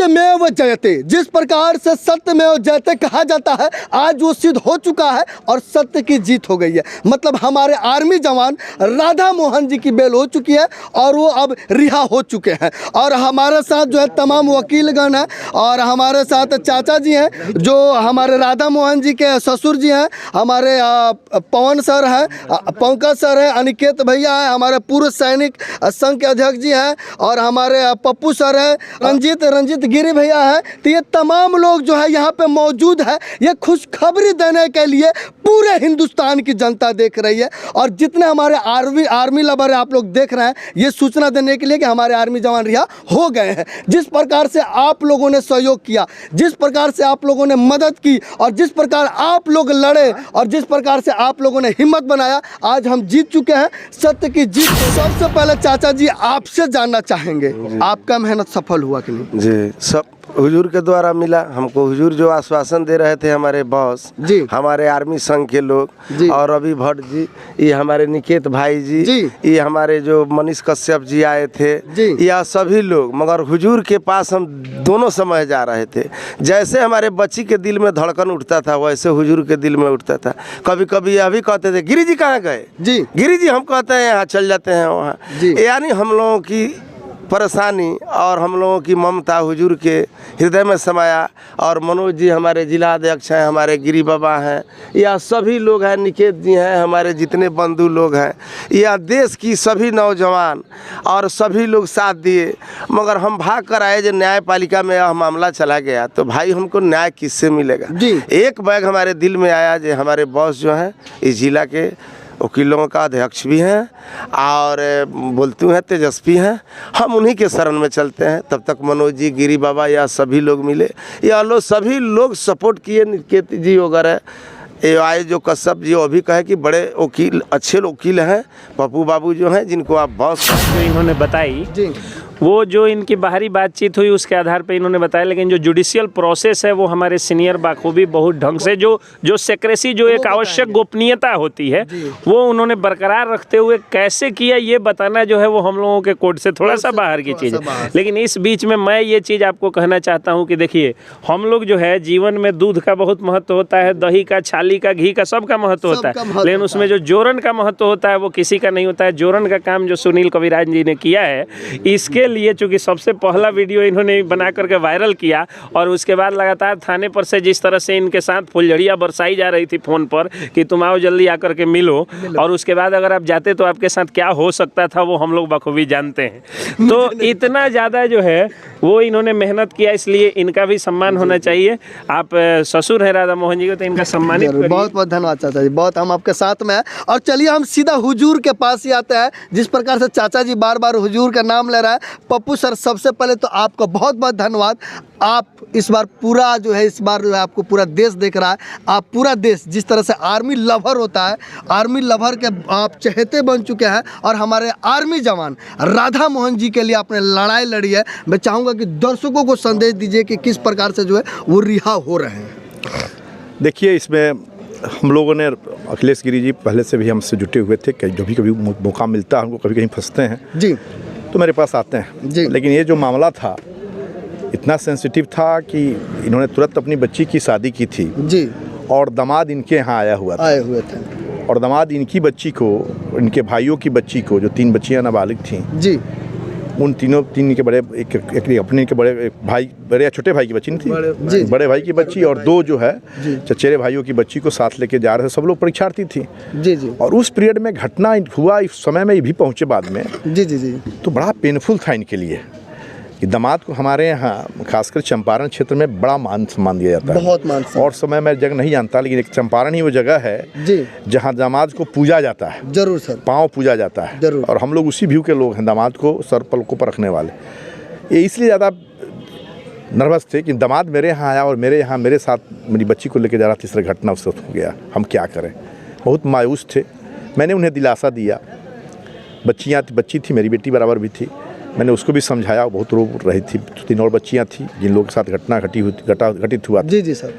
सत्यमेव जयते, जिस प्रकार से सत्यमेव जयते कहा जाता है, आज वो सिद्ध हो चुका है और सत्य की जीत हो गई है। मतलब हमारे आर्मी जवान राधा मोहन जी की बेल हो चुकी है और वो अब रिहा हो चुके हैं। और हमारे साथ जो है तमाम वकीलगण हैं और हमारे साथ चाचा जी हैं जो हमारे राधा मोहन जी के ससुर जी हैं, हमारे पवन सर हैं, पंकज सर हैं, अनिकेत भैया हैं, हमारे पूर्व सैनिक संघ के अध्यक्ष जी हैं और हमारे पप्पू सर हैं, रंजीत गिरी भैया हैं। तो ये तमाम लोग जो है यहाँ पे मौजूद है, ये खुशखबरी देने के लिए पूरे हिंदुस्तान की जनता देख रही है। और जितने हमारे आर्मी लवर है आप लोग देख रहे हैं, ये सूचना देने के लिए कि हमारे आर्मी जवान रिहा हो गए हैं। जिस प्रकार से आप लोगों ने सहयोग किया, जिस प्रकार से आप लोगों ने मदद की और जिस प्रकार आप लोग लड़े और जिस प्रकार से आप लोगों ने हिम्मत बनाया, आज हम जीत चुके हैं, सत्य की जीत। सबसे पहले चाचा जी आपसे जानना चाहेंगे, आपका मेहनत सफल हुआ कि नहीं? जी, सब हुजूर के द्वारा मिला हमको। हुजूर जो आश्वासन दे रहे थे, हमारे बॉस जी, हमारे आर्मी संघ के लोग जी, और रवि भट्ट जी, ये हमारे निकेत भाई जी, ये हमारे जो मनीष कश्यप जी आए थे, यह सभी लोग, मगर हुजूर के पास हम दोनों समय जा रहे थे। जैसे हमारे बच्ची के दिल में धड़कन उठता था, वैसे हुजूर के दिल में उठता था। कभी कभी यह भी कहते थे, गिरी जी कहाँ गए? जी, गिरी जी, हम कहते हैं यहाँ चल जाते हैं वहाँ। यानी हम लोगों की परेशानी और हम लोगों की ममता हुजूर के हृदय में समाया। और मनोज जी हमारे जिला अध्यक्ष हैं, हमारे गिरी बाबा हैं, या सभी लोग हैं, निकेत जी हैं, हमारे जितने बंधु लोग हैं, या देश की सभी नौजवान और सभी लोग साथ दिए। मगर हम भाग कर आए, जो न्यायपालिका में यह मामला चला गया, तो भाई हमको न्याय किससे मिलेगा? एक बैग हमारे दिल में आया, जो हमारे बॉस जो हैं इस जिला के वकीलों का अध्यक्ष भी हैं और बोलते हैं तेजस्वी हैं, हम उन्हीं के शरण में चलते हैं। तब तक मनोज जी, गिरी बाबा या सभी लोग मिले, या लोग सभी लोग सपोर्ट किए, निकेत जी वगैरह ये आए, जो कश्यप जी वो भी कहे कि बड़े वकील, अच्छे वकील हैं, पप्पू बाबू जो हैं, जिनको आप बॉस जो इन्होंने बताई जी, वो जो इनकी बाहरी बातचीत हुई उसके आधार पे इन्होंने बताया। लेकिन जो जुडिशियल प्रोसेस है वो हमारे सीनियर बाखूबी बहुत ढंग से जो सेक्रेसी, जो एक आवश्यक गोपनीयता होती है, वो उन्होंने बरकरार रखते हुए कैसे किया, ये बताना जो है वो हम लोगों के कोड से थोड़ा सा बाहर की चीज़ है। लेकिन इस बीच में मैं ये चीज़ आपको कहना चाहता हूँ कि देखिए, हम लोग जो है जीवन में दूध का बहुत महत्व होता है, दही का, छाली का, घी का, सबका महत्व होता है, लेकिन उसमें जो जोरन का महत्व होता है वो किसी का नहीं होता है। जोरन का काम जो सुनील कविराज जी ने किया है, इसके लिए चूँकि सबसे पहला वीडियो इन्होंने बना करके वायरल किया और उसके बाद लगातार थाने पर से जिस तरह से इनके साथ फुलझड़ियाँ बरसाई जा रही थी फ़ोन पर कि तुम आओ जल्दी आकर के मिलो, और उसके बाद अगर आप जाते तो आपके साथ क्या हो सकता था वो हम लोग बखूबी जानते हैं। तो इतना ज़्यादा जो है वो इन्होंने मेहनत किया, इसलिए इनका भी सम्मान होना चाहिए। आप ससुर हैं राधा मोहन जी को, तो इनका सम्मानित करिए। बहुत बहुत धन्यवाद चाचा जी, बहुत हम आपके साथ में हैं। और चलिए हम सीधा हुजूर के पास ही आते हैं। जिस प्रकार से चाचा जी बार बार हुजूर का नाम ले रहा है, पप्पू सर, सबसे पहले तो आपका बहुत बहुत धन्यवाद। आप इस बार पूरा जो है, इस बार जो है आपको पूरा देश देख रहा है। आप पूरा देश, जिस तरह से आर्मी लवर होता है, आर्मी लवर के आप चहेते बन चुके हैं और हमारे आर्मी जवान राधा मोहन जी के लिए आपने लड़ाई लड़ी है। मैं चाहूँगा कि दर्शकों को संदेश दीजिए कि किस प्रकार से जो है वो रिहा हो रहे हैं। देखिए, इसमें हम लोगों ने, अखिलेश गिरी जी पहले से भी हमसे जुटे हुए थे, कभी कभी मौका मिलता है हमको, कभी कहीं फंसते हैं जी तो मेरे पास आते हैं जी। लेकिन ये जो मामला था इतना सेंसिटिव था कि इन्होंने तुरंत अपनी बच्ची की शादी की थी जी, और दामाद इनके यहाँ आए हुए थे, और दामाद इनकी बच्ची को, इनके भाइयों की बच्ची को, जो 3 बच्चियाँ नाबालिग थीं जी, उन तीन के बड़े, एक अपने के बड़े भाई, बड़े छोटे भाई की बच्ची नहीं थी, बड़े भाई की बच्ची, और 2 जो है चचेरे भाइयों की बच्ची को साथ लेके जा रहे थे। सब लोग परीक्षार्थी थी जी जी, और उस पीरियड में घटना हुआ, इस समय में ये भी पहुँचे बाद में जी जी जी, तो बड़ा पेनफुल था इनके लिए कि दामाद को हमारे यहाँ खासकर चंपारण क्षेत्र में बड़ा मान सम्मान दिया जाता है, बहुत मान। और समय मैं जगह नहीं जानता, लेकिन एक चंपारण ही वो जगह है जी जहाँ दामाद को पूजा जाता है। जरूर सर, पाँव पूजा जाता है जरूर, और हम लोग उसी व्यू के लोग हैं, दामाद को सर पलकों पर रखने वाले। ये इसलिए ज़्यादा नर्वस थे कि दामाद मेरे यहाँ आया और मेरे यहाँ मेरे साथ मेरी बच्ची को लेकर जा रहा था, तीसरा घटना उससे हो गया, हम क्या करें। बहुत मायूस थे। मैंने उन्हें दिलासा दिया, बच्ची थी, मेरी बेटी बराबर भी थी, मैंने उसको भी समझाया, बहुत रो रही थी। 3 और बच्चियाँ थी जिन लोगों के साथ घटना घटित हुआ जी जी सर।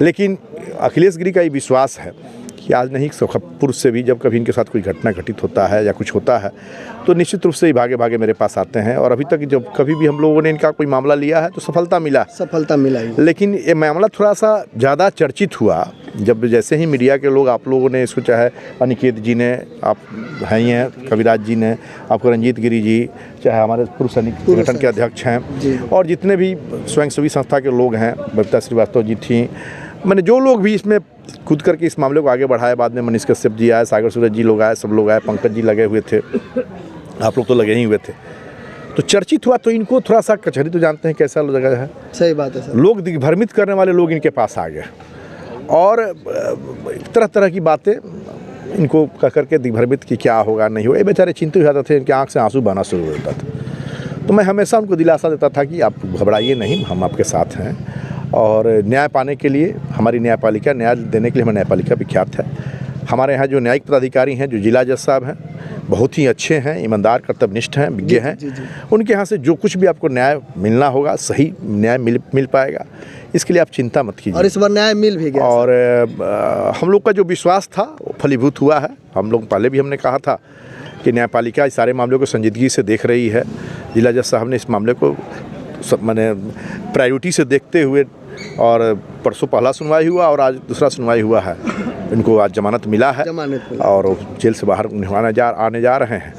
लेकिन अखिलेश गिरी का ये विश्वास है कि कि आज नहीं, पूर्व से भी जब कभी इनके साथ कोई घटना घटित होता है या कुछ होता है तो निश्चित रूप से ही भागे भागे मेरे पास आते हैं। और अभी तक जब कभी भी हम लोगों ने इनका कोई मामला लिया है तो सफलता मिला ही। लेकिन ये मामला थोड़ा सा ज़्यादा चर्चित हुआ जब जैसे ही मीडिया के लोग, आप लोगों ने इसको, चाहे अनिकेत जी ने, आप हैं ही हैं, कविराज जी ने, आपको रंजीत गिरी जी, चाहे हमारे पूर्व सैनिक संगठन के अध्यक्ष हैं, और जितने भी स्वयंसेवी संस्था के लोग हैं, बबीता श्रीवास्तव जी थी, मैंने जो लोग भी इसमें कूद करके इस मामले को आगे बढ़ाया, बाद में मनीष कश्यप जी आए, सागर सूरज जी लोग आए, सब लोग आए, पंकज जी लगे हुए थे, आप लोग तो लगे ही हुए थे, तो चर्चित हुआ। तो इनको थोड़ा सा, कचहरी तो जानते हैं कैसा जगह है, सही बात है सर, लोग दिग्भ्रमित करने वाले लोग इनके पास आ गए और तरह तरह की बातें इनको कह करके दिग्भ्रमित कि क्या होगा नहीं होगा। ये बेचारे चिंतित हो जाते थे, इनके आँख से आंसू बहना शुरू हो जाता था। तो मैं हमेशा उनको दिलासा देता था कि आप घबराइए नहीं, हम आपके साथ हैं, और न्याय पाने के लिए हमारी न्यायपालिका, न्याय देने के लिए हमारी न्यायपालिका विख्यात है। हमारे यहाँ जो न्यायिक पदाधिकारी हैं, जो जिला जज साहब हैं, बहुत ही अच्छे हैं, ईमानदार, कर्तव्यनिष्ठ हैं, विज्ञ हैं। उनके यहाँ से जो कुछ भी आपको न्याय मिलना होगा, सही न्याय मिल पाएगा, इसके लिए आप चिंता मत कीजिए। और इस बार न्याय मिल भी गया। और हम लोग का जो विश्वास था वो फलीभूत हुआ है। हम लोग पहले भी हमने कहा था कि न्यायपालिका इस सारे मामलों को संजीदगी से देख रही है। जिला जज साहब ने इस मामले को मैंने प्रायोरिटी से देखते हुए, और परसों पहला सुनवाई हुआ और आज दूसरा सुनवाई हुआ है, इनको आज जमानत मिला है और जेल से बाहर आने जा रहे हैं।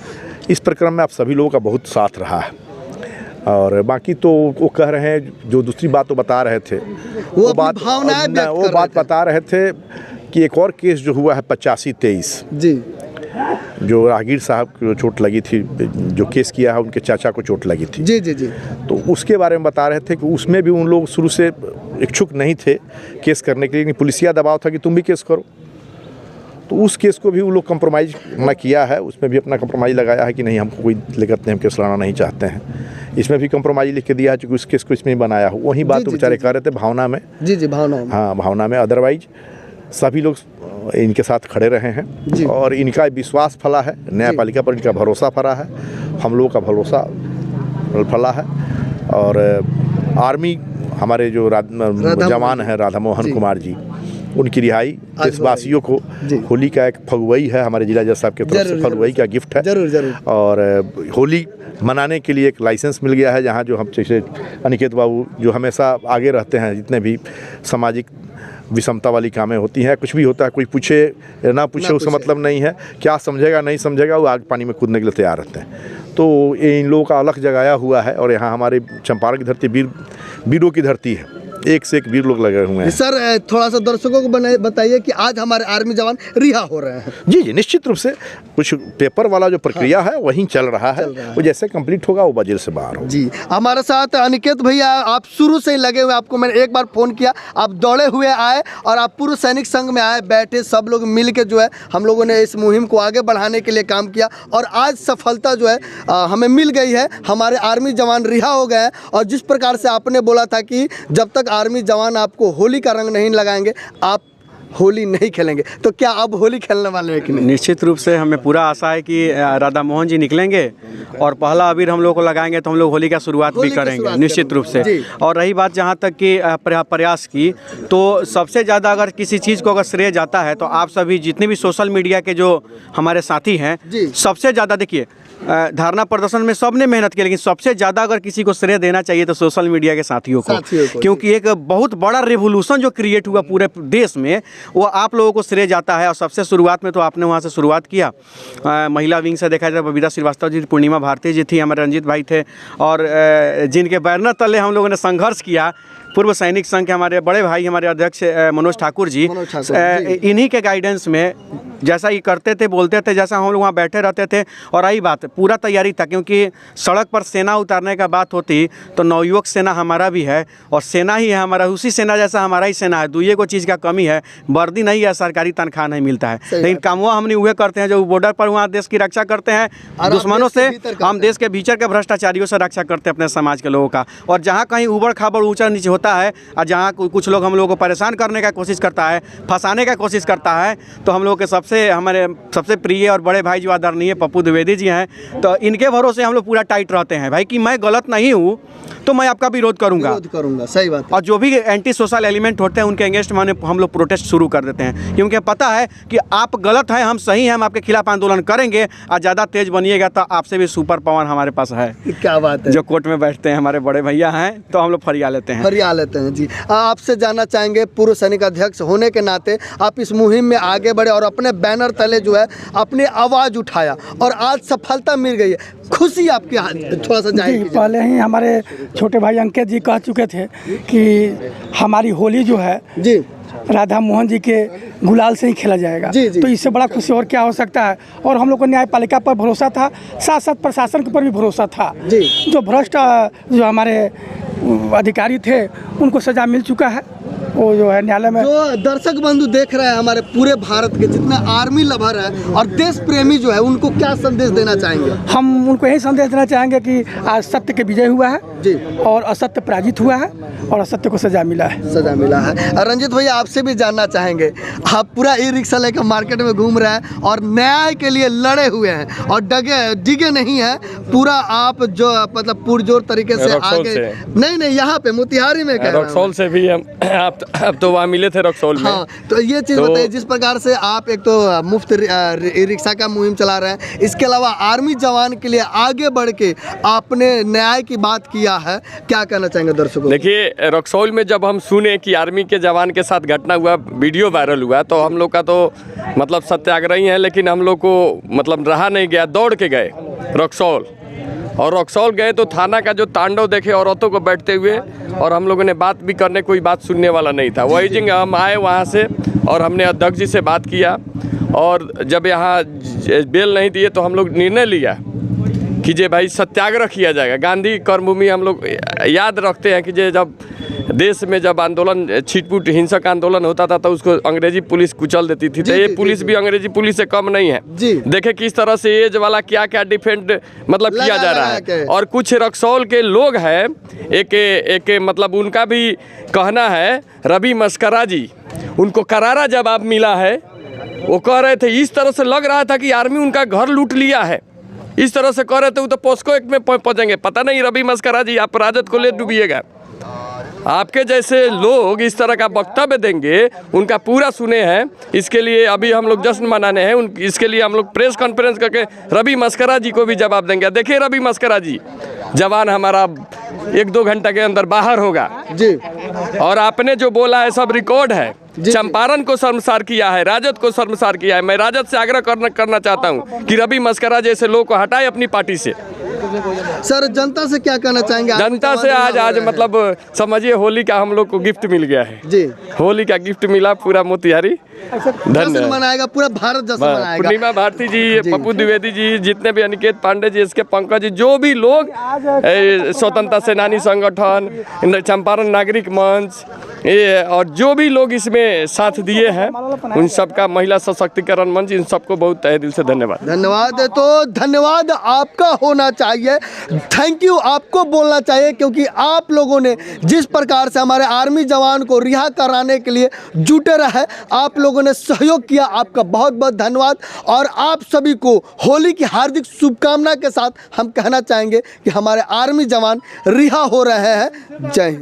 इस प्रकरण में आप सभी लोगों का बहुत साथ रहा है। और बाकी तो वो कह रहे हैं, जो दूसरी बात वो बता रहे थे, वो बात बता रहे थे कि एक और केस जो हुआ है 85-23 जी, जो राहगीर साहब को चोट लगी थी, जो केस किया है उनके चाचा को चोट लगी थी, जी जी जी, तो उसके बारे में बता रहे थे कि उसमें भी उन लोग शुरू से इच्छुक नहीं थे केस करने के लिए, लेकिन पुलिसिया दबाव था कि तुम भी केस करो। तो उस केस को भी वो लोग कंप्रोमाइज़ ना किया है, उसमें भी अपना कंप्रोमाइज़ लगाया है कि नहीं, हमको कोई लेकर हम केस लड़ाना नहीं चाहते हैं। इसमें भी कंप्रोमाइज़ लिख के दिया है कि उस केस को इसमें बनाया हो। वही बात तो बेचारे कह रहे थे भावना में, जी भावना में, हाँ भावना में। अदरवाइज सभी लोग इनके साथ खड़े रहे हैं और इनका विश्वास फला है, न्यायपालिका पर इनका भरोसा फला है, हम लोगों का भरोसा फला है। और आर्मी हमारे जो जवान हैं, राधा मोहन कुमार जी, उनकी रिहाई देशवासियों को, होली का एक फगुवई है, हमारे जिला जज साहब की तरफ से फगुवई का गिफ्ट है। जरूर। और होली मनाने के लिए एक लाइसेंस मिल गया है, जहाँ जो हम, जैसे अनिकेत बाबू जो हमेशा आगे रहते हैं, जितने भी सामाजिक विषमता वाली कामें होती हैं, कुछ भी होता है, कोई पूछे ना पूछे उसका मतलब नहीं है, क्या समझेगा नहीं समझेगा, वो आग पानी में कूदने के लिए तैयार रहते हैं। तो इन लोगों का अलग जगाया हुआ है। और यहाँ हमारे चंपारण की धरती वीरों की धरती है, एक से एक वीर लोग लगे हुए हैं। सर थोड़ा सा दर्शकों को बताइए कि आज हमारे आर्मी जवान रिहा हो रहे हैं। जी, निश्चित रूप से कुछ पेपर वाला जो प्रक्रिया है वहीं चल रहा है, वो जैसे कंप्लीट होगा वो जेल से बाहर हो। जी, हमारे साथ अनिकेत भैया, आप शुरू से ही लगे हुए, आपको मैंने एक बार फ़ोन किया, आप दौड़े हुए आए और आप पूर्व सैनिक संघ में आए, बैठे, सब लोग मिल के जो है हम लोगों ने इस मुहिम को आगे बढ़ाने के लिए काम किया और आज सफलता जो है हमें मिल गई है। हमारे आर्मी जवान रिहा हो गए। और जिस प्रकार से आपने बोला था कि जब तक आर्मी जवान आपको होली का रंग नहीं लगाएंगे आप होली नहीं खेलेंगे, तो क्या अब होली खेलने वाले हैं कि नहीं? निश्चित रूप से हमें पूरा आशा है कि राधा मोहन जी निकलेंगे और पहला अबीर हम लोग को लगाएंगे तो हम लोग होली का शुरुआत भी करेंगे निश्चित रूप से। और रही बात जहाँ तक कि प्रयास की, तो सबसे ज़्यादा अगर किसी चीज़ को अगर श्रेय जाता है तो आप सभी जितने भी सोशल मीडिया के जो हमारे साथी हैं, सबसे ज़्यादा देखिए धरना प्रदर्शन में सबने मेहनत की, लेकिन सबसे ज़्यादा अगर किसी को श्रेय देना चाहिए तो सोशल मीडिया के साथियों को, क्योंकि एक बहुत बड़ा रेवोल्यूशन जो क्रिएट हुआ पूरे देश में, वो आप लोगों को श्रेय जाता है। और सबसे शुरुआत में तो आपने वहाँ से शुरुआत किया, महिला विंग से देखा जाए बबीता श्रीवास्तव जी, पूर्णिमा भारती जी थी, हमारे रंजीत भाई थे, और जिनके बैनर तले हम लोगों ने संघर्ष किया, पूर्व सैनिक संघ के हमारे बड़े भाई, हमारे अध्यक्ष मनोज ठाकुर जी, इन्हीं के गाइडेंस में जैसा ये करते थे, बोलते थे, जैसा हम लोग वहाँ बैठे रहते थे। और आई बात पूरा तैयारी था, क्योंकि सड़क पर सेना उतारने का बात होती तो नवयुवक सेना हमारा भी है और सेना ही है हमारा, उसी सेना जैसा हमारा ही सेना है। दुइये को चीज़ का कमी है, वर्दी नहीं है, सरकारी तनख्वाह नहीं मिलता है, लेकिन कामवा हमने वह करते हैं जो बॉर्डर पर वहाँ देश की रक्षा करते हैं दुश्मनों से, हम देश के भीतर के भ्रष्टाचारियों से रक्षा करते हैं अपने समाज के लोगों का। और जहाँ कहीं उबड़ खाबड़ ऊँचा नीचे होता है और जहाँ कुछ लोग हम लोगों को परेशान करने का कोशिश करता है, फंसाने का कोशिश करता है, तो हम लोग के सबसे हमारे सबसे प्रिय और बड़े भाई जो आदरणीय पप्पू द्विवेदी जी हैं, तो इनके भरोसे हम लोग पूरा टाइट रहते हैं भाई कि मैं गलत नहीं हूँ तो मैं आपका विरोध करूंगा। सही बात है। और जो भी एंटी सोशल एलिमेंट होते हैं उनके अगेंस्ट हम लोग प्रोटेस्ट शुरू कर देते हैं, क्योंकि पता है कि आप गलत हैं, हम सही हैं, हम आपके खिलाफ आंदोलन करेंगे और ज़्यादा तेज बनिएगा तो आपसे भी सुपर पावर हमारे पास है। क्या बात है। जो कोर्ट में बैठते हैं हमारे बड़े भैया हैं तो हम लोग फरिया लेते हैं। जी। आपसे जानना चाहेंगे, पूर्व सैनिक अध्यक्ष होने के नाते आप इस मुहिम में आगे बढ़े और अपने बैनर तले जो है अपनी आवाज़ उठाया और आज सफलता मिल गई है, खुशी आपके हाथ थोड़ा सा जाहिर कीजिए। पहले ही हमारे छोटे भाई अंकित जी कह चुके थे कि हमारी होली जो है जी राधा मोहन जी के गुलाल से ही खेला जाएगा। जी, जी। तो इससे बड़ा खुशी और क्या हो सकता है। और हम लोग को न्यायपालिका पर भरोसा था, साथ साथ प्रशासन के ऊपर भी भरोसा था। जी। जो भ्रष्ट जो हमारे अधिकारी थे उनको सज़ा मिल चुका है, वो जो है न्यायालय में। जो दर्शक बंधु देख रहे हैं हमारे पूरे भारत के जितने आर्मी लवर है और देश प्रेमी जो है, उनको क्या संदेश देना चाहेंगे? हम उनको यही संदेश देना चाहेंगे कि आज सत्य के विजय हुआ है जी और असत्य पराजित हुआ है और असत्य को सजा मिला है। सजा मिला है। रंजित भैया आपसे भी जानना चाहेंगे, आप पूरा ई रिक्शा लेकर मार्केट में घूम रहे हैं और न्याय के लिए लड़े हुए हैं और डिगे नहीं है, पूरा आप जो मतलब पुरजोर तरीके से आगे नहीं यहाँ पे मोतिहारी में रक्सौल से भी हम अब तो वहाँ मिले थे रक्सौल में। हाँ, तो ये चीज़ बताइए, जिस प्रकार से आप एक तो मुफ्त ई रिक्शा का मुहिम चला रहे हैं, इसके अलावा आर्मी जवान के लिए आगे बढ़ के आपने न्याय की बात किया है, क्या कहना चाहेंगे दर्शकों? देखिए, रक्सौल में जब हम सुने कि आर्मी के जवान के साथ घटना हुआ, वीडियो वायरल हुआ, तो हम लोग का तो मतलब सत्याग्रही है, लेकिन हम लोग को मतलब रहा नहीं गया, दौड़ के गए रक्सौल। और रक्सौल गए तो थाना का जो तांडव देखे औरतों को बैठते हुए, और हम लोगों ने बात भी करने, कोई बात सुनने वाला नहीं था। वही जगह हम आए वहाँ से और हमने अध्यक्ष जी से बात किया, और जब यहाँ बेल नहीं दिए तो हम लोग निर्णय लिया कि जे भाई सत्याग्रह किया जाएगा। गांधी कर्मभूमि हम लोग याद रखते हैं कि जब देश में जब आंदोलन छिटपुट हिंसक आंदोलन होता था तो उसको अंग्रेजी पुलिस कुचल देती थी, तो ये पुलिस भी अंग्रेजी पुलिस से कम नहीं है। देखे किस तरह से एज वाला क्या क्या डिफेंड मतलब किया जा रहा है। और कुछ रक्सौल के लोग हैं, एक मतलब उनका भी कहना है, रवि मस्करा जी, उनको करारा जवाब मिला है। वो कह रहे थे, इस तरह से लग रहा था कि आर्मी उनका घर लूट लिया है, इस तरह से कह रहे थे, वो तो पोस्को एक्ट में पहुंचेंगे। पता नहीं रवि मस्करा जी, आप राजद को ले डूबिएगा। आपके जैसे लोग इस तरह का वक्तव्य देंगे, उनका पूरा सुने हैं। इसके लिए अभी हम लोग जश्न मनाने हैं, इसके लिए हम लोग प्रेस कॉन्फ्रेंस करके रवि मस्करा जी को भी जवाब देंगे। देखिए रवि मस्करा जी, जवान हमारा 1-2 घंटा के अंदर बाहर होगा जी, और आपने जो बोला है सब रिकॉर्ड है। चंपारण को शर्मसार किया है, राजद को शर्मसार किया है। मैं राजद से आग्रह करना चाहता हूं कि रवि मस्करा जैसे लोग को हटाए अपनी पार्टी से। सर, जनता से क्या कहना चाहेंगे? जनता से आज मतलब समझिए, होली का हम लोग को गिफ्ट मिल गया है जी। होली का गिफ्ट मिला, पूरा मोतिहारी जश्न मनाएगा, पूरा भारत जश्न मनाएगा। पूर्णिमा भारती जी, पप्पू द्विवेदी जी, जितने भी अनिकेत पांडे जी, इसके पंकज जी, जो भी लोग स्वतंत्रता सेनानी संगठन, चंपारण नागरिक मंच, ये और जो भी लोग इसमें साथ दिए हैं, उन सबका, महिला सशक्तिकरण मंच, इन सबको बहुत तहे दिल से धन्यवाद। धन्यवाद। तो धन्यवाद आपका होना चाहिए, थैंक यू आपको बोलना चाहिए, क्योंकि आप लोगों ने जिस प्रकार से हमारे आर्मी जवान को रिहा कराने के लिए जुटे रहे, आप लोगों ने सहयोग किया, आपका बहुत बहुत धन्यवाद। और आप सभी को होली की हार्दिक शुभकामना के साथ हम कहना चाहेंगे कि हमारे आर्मी जवान रिहा हो रहे हैं। जय हिंद।